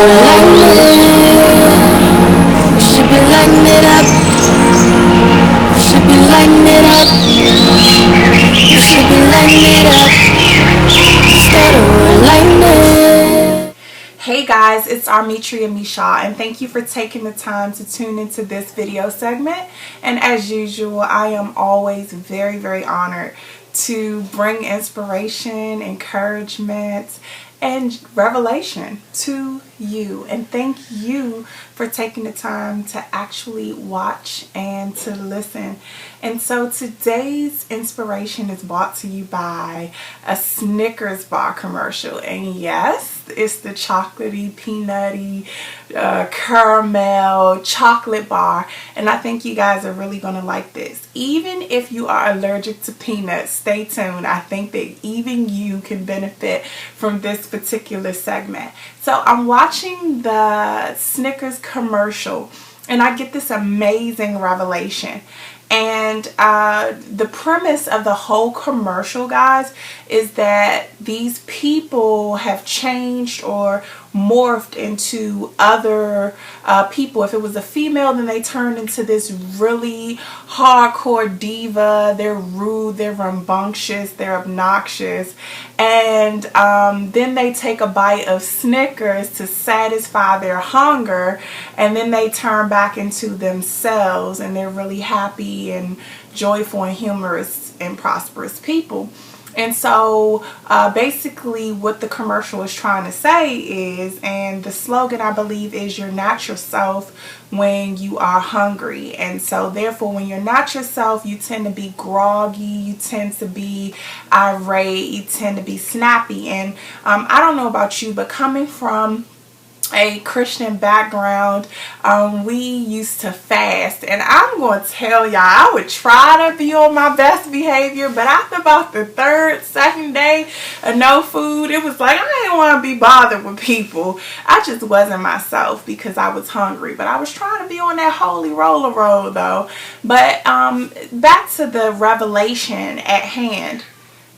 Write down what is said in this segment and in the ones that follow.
should be lighting it up. Should be lighting it up. Should be lighting it up. Instead of lighting it. Hey guys, it's Armetria Mosha, and thank you for taking the time to tune into this video segment. And as usual, I am always very, very honored to bring inspiration, encouragement, and revelation to you. And thank you for taking the time to actually watch and to listen. And so today's inspiration is brought to you by a Snickers bar commercial. And yes, it's the chocolatey, peanutty, caramel chocolate bar. And I think you guys are really going to like this. Even if you are allergic to peanuts, stay tuned. I think that even you can benefit from this particular segment. So I'm watching the Snickers commercial and I get this amazing revelation. And the premise of the whole commercial, guys, is that these people have changed or morphed into other people. If it was a female, then they turned into this really hardcore diva. They're rude, they're rambunctious, they're obnoxious. And then they take a bite of Snickers to satisfy their hunger, and then they turn back into themselves, and they're really happy and joyful and humorous and prosperous people. And so basically what the commercial is trying to say is, and the slogan I believe is, you're not yourself when you are hungry. And so therefore when you're not yourself, you tend to be groggy, you tend to be irate, you tend to be snappy. And I don't know about you, but coming from a Christian background, we used to fast, and I'm going to tell y'all, I would try to be on my best behavior, but after about the second day of no food, it was like I didn't want to be bothered with people. I just wasn't myself because I was hungry, but I was trying to be on that holy roller road though. But back to the revelation at hand,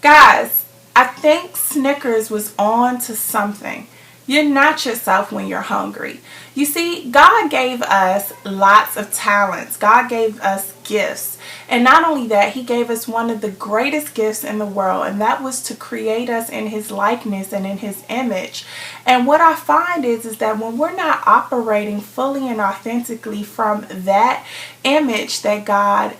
guys. I think Snickers was on to something. You're not yourself when you're hungry. You see, God gave us lots of talents. God gave us gifts. And not only that, He gave us one of the greatest gifts in the world, and that was to create us in His likeness and in His image. And what I find is that when we're not operating fully and authentically from that image that God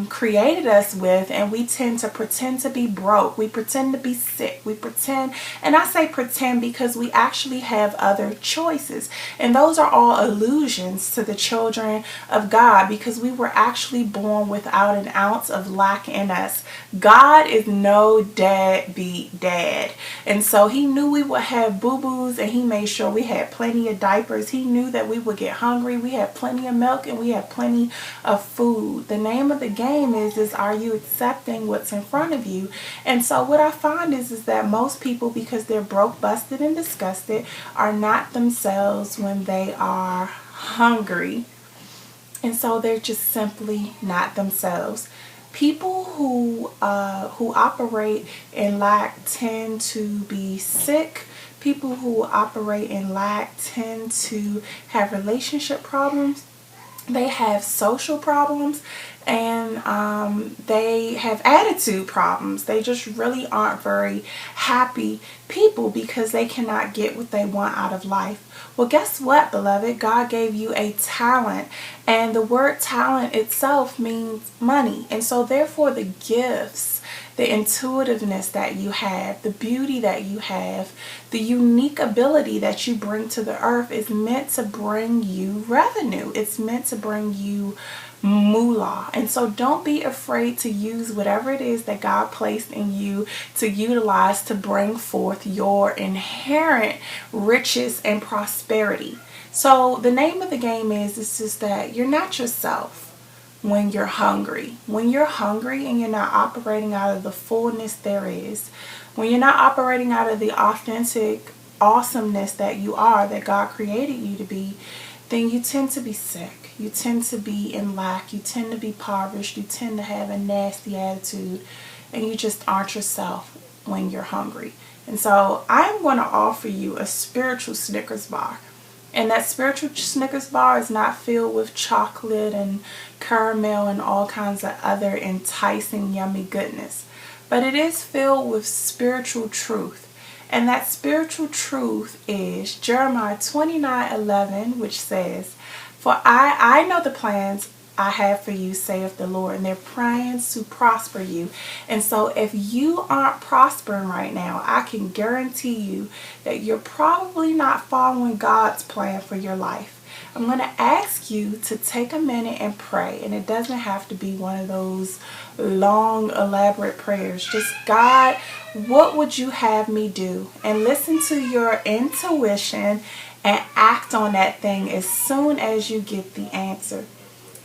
created us with, and we tend to pretend to be broke, we pretend to be sick, we pretend, and I say pretend because we actually have other choices, and those are all illusions to the children of God, because we were actually born without an ounce of lack in us. God is no deadbeat dad, and so He knew we would have boo-boos, and He made sure we had plenty of diapers. He knew that we would get hungry. We had plenty of milk, and we had plenty of food. The name of the game is are you accepting what's in front of you? And so what I find is that most people, because they're broke, busted, and disgusted, are not themselves when they are hungry. And so they're just simply not themselves. People who operate in lack tend to be sick. People who operate in lack tend to have relationship problems. They have social problems, and they have attitude problems. They just really aren't very happy people because they cannot get what they want out of life. Well, guess what, beloved? God gave you a talent, and the word talent itself means money. And so therefore the gifts, the intuitiveness that you have, the beauty that you have, the unique ability that you bring to the earth is meant to bring you revenue. It's meant to bring you moolah. And so don't be afraid to use whatever it is that God placed in you to utilize to bring forth your inherent riches and prosperity. So the name of the game is just that you're not yourself when you're hungry. When you're hungry and you're not operating out of the fullness there is, when you're not operating out of the authentic awesomeness that you are, that God created you to be, then you tend to be sick. You tend to be in lack. You tend to be impoverished. You tend to have a nasty attitude, and you just aren't yourself when you're hungry. And so I'm going to offer you a spiritual Snickers bar. And that spiritual Snickers bar is not filled with chocolate and caramel and all kinds of other enticing, yummy goodness. But it is filled with spiritual truth. And that spiritual truth is Jeremiah 29:11, which says, "For I know the plans I have for you, saith the Lord, and they're plans to prosper you." And so if you aren't prospering right now, I can guarantee you that you're probably not following God's plan for your life. I'm going to ask you to take a minute and pray. And it doesn't have to be one of those long, elaborate prayers. Just, God, what would you have me do? And listen to your intuition and act on that thing as soon as you get the answer.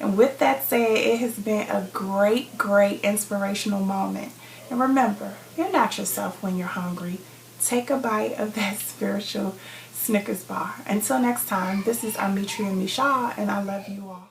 And with that said, it has been a great, great inspirational moment. And remember, you're not yourself when you're hungry. Take a bite of that spiritual Snickers bar. Until next time, this is Armetria Mosha, and I love you all.